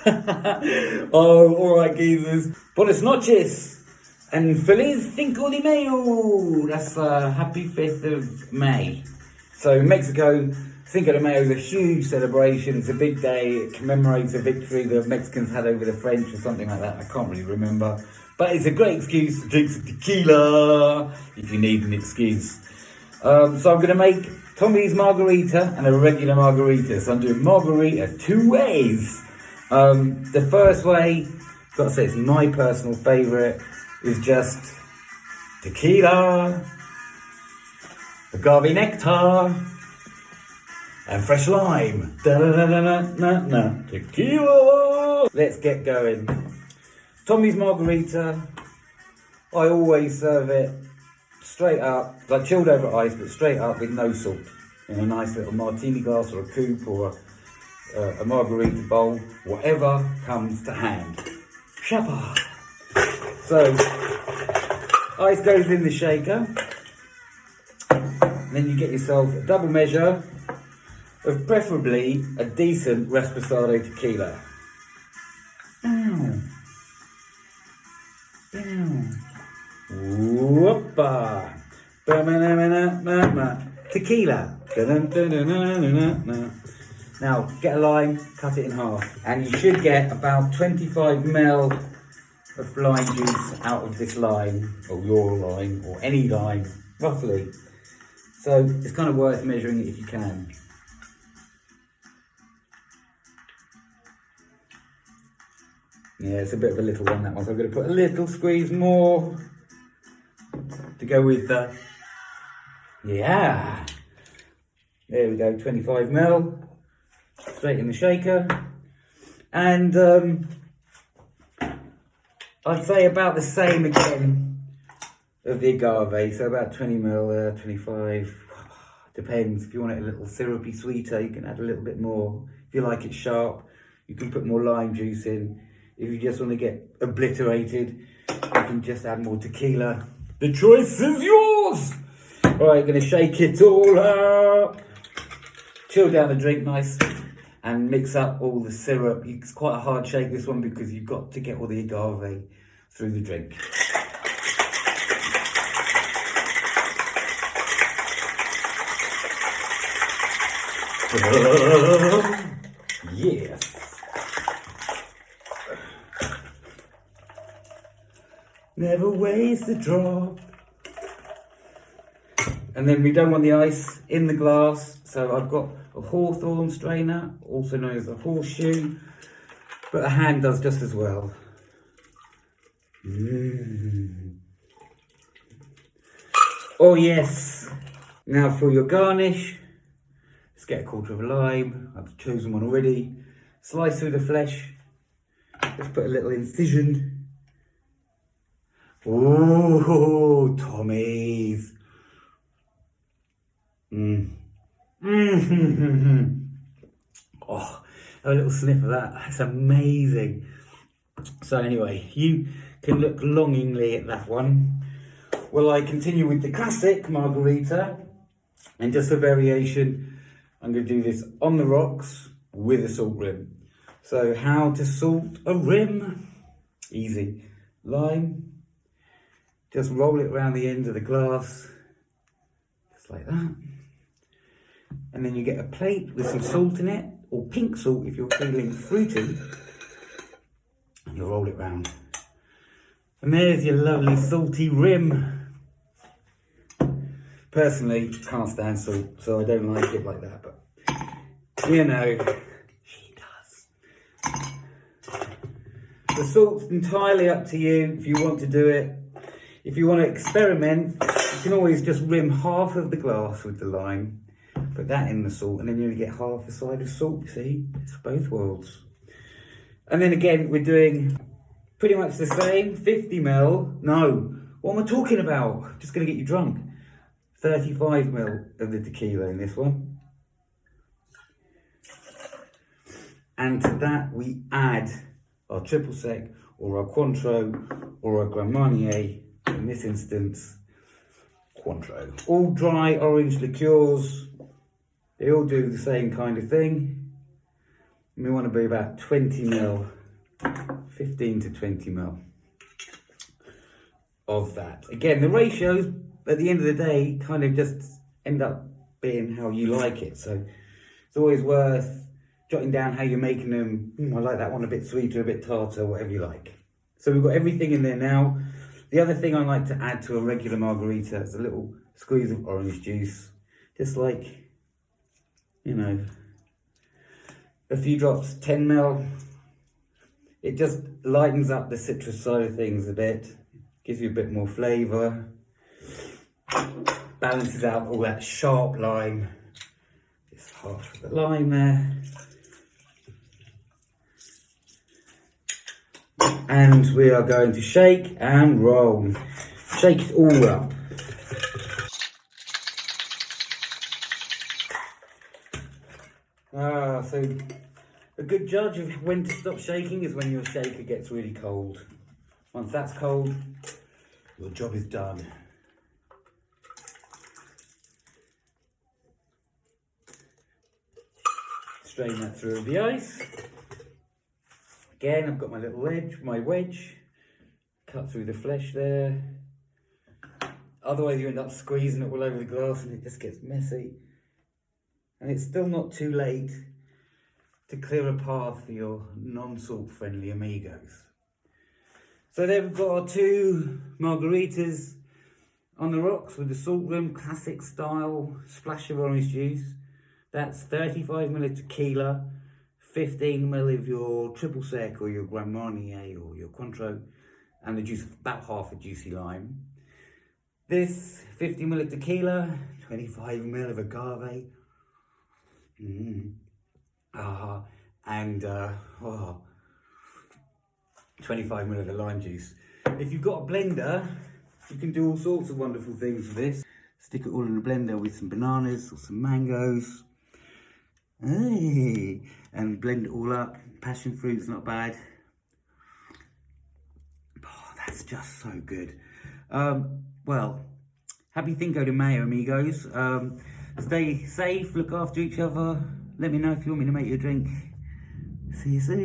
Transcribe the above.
Oh, alright geezers. Buenas noches. And feliz Cinco de Mayo. That's happy 5th of May. So Mexico, Cinco de Mayo is a huge celebration. It's a big day. It commemorates a victory the Mexicans had over the French or something like that. I can't really remember. But it's a great excuse to drink some tequila if you need an excuse. So I'm going to make Tommy's margarita and a regular margarita. So I'm doing margarita 2 ways. The first way, got to say it's my personal favourite, is just tequila, agave nectar, and fresh lime. Da-da-da-da-da-da-da. Tequila! Let's get going. Tommy's margarita, I always serve it straight up, like chilled over ice, but straight up with no salt, in a nice little martini glass or a coupe or a margarita bowl, whatever comes to hand. Shapa. So, ice goes in the shaker, and then you get yourself a double measure of preferably a decent Reposado tequila. Whoopa. Tequila. Now, get a lime, cut it in half, and you should get about 25 ml of lime juice out of this lime, or your lime, or any lime, roughly. So it's kind of worth measuring it if you can. Yeah, it's a bit of a little one, that one, so I'm going to put a little squeeze more to go with the, yeah. There we go, 25 ml. Straight in the shaker, and I'd say about the same again of the agave, so about 20 ml, 25, depends. If you want it a little syrupy sweeter, you can add a little bit more. If you like it sharp, you can put more lime juice in. If you just want to get obliterated, you can just add more tequila. The choice is yours! Right, going to shake it all up, chill down the drink nice, and mix up all the syrup. It's quite a hard shake, this one, because you've got to get all the agave through the drink. Yes. Never waste a drop. And then we don't want the ice in the glass, so I've got a hawthorn strainer, also known as a horseshoe, but a hand does just as well. Oh yes. Now for your garnish, let's get a quarter of a lime. I've chosen one already. Slice through the flesh. Let's put a little incision. Oh, Tommy's. Oh, have a little sniff of that. That's amazing. So anyway, you can look longingly at that one. Well, I continue with the classic margarita, and just for variation, I'm going to do this on the rocks with a salt rim. So how to salt a rim? Easy. Lime. Just roll it around the end of the glass, just like that. And then you get a plate with some salt in it, or pink salt if you're feeling fruity, and you roll it round. And there's your lovely salty rim. Personally, can't stand salt, so I don't like it like that, but you know, she does. The salt's entirely up to you if you want to do it. If you want to experiment, you can always just rim half of the glass with the lime, put that in the salt, and then you only get half a side of salt, you see? It's for both worlds. And then again, we're doing pretty much the same, 50 ml. No, what am I talking about? Just going to get you drunk. 35 ml of the tequila in this one. And to that, we add our triple sec, or our Cointreau, or our Grand Marnier. In this instance, Cointreau. All dry orange liqueurs. They all do the same kind of thing. We want to be about 20 ml, 15 to 20 ml of that. Again, the ratios at the end of the day kind of just end up being how you like it. So it's always worth jotting down how you're making them. I like that one a bit sweeter, a bit tartar, whatever you like. So we've got everything in there now. The other thing I like to add to a regular margarita is a little squeeze of orange juice. Just like, you know, a few drops, 10 ml. It just lightens up the citrus side of things a bit. Gives you a bit more flavour. Balances out all that sharp lime. Just half of the lime there. And we are going to shake and roll. Shake it all up. So a good judge of when to stop shaking is when your shaker gets really cold. Once that's cold, your job is done. Strain that through the ice. Again, I've got my little wedge, cut through the flesh there. Otherwise you end up squeezing it all over the glass and it just gets messy. And it's still not too late to clear a path for your non-salt friendly amigos. So there we've got our two margaritas on the rocks with the salt rim, classic style, splash of orange juice. That's 35 ml of tequila, 15 ml of your triple sec or your Grand Marnier or your Cointreau, and the juice of about half a juicy lime. This 50 ml of tequila, 25 ml of agave, and 25 ml of the lime juice. If you've got a blender, you can do all sorts of wonderful things with this. Stick it all in a blender with some bananas or some mangoes. Hey, and blend it all up. Passion fruit's not bad. Oh, that's just so good. Well, happy Cinco de Mayo, amigos. Stay safe, look after each other. Let me know if you want me to make you a drink. See you soon.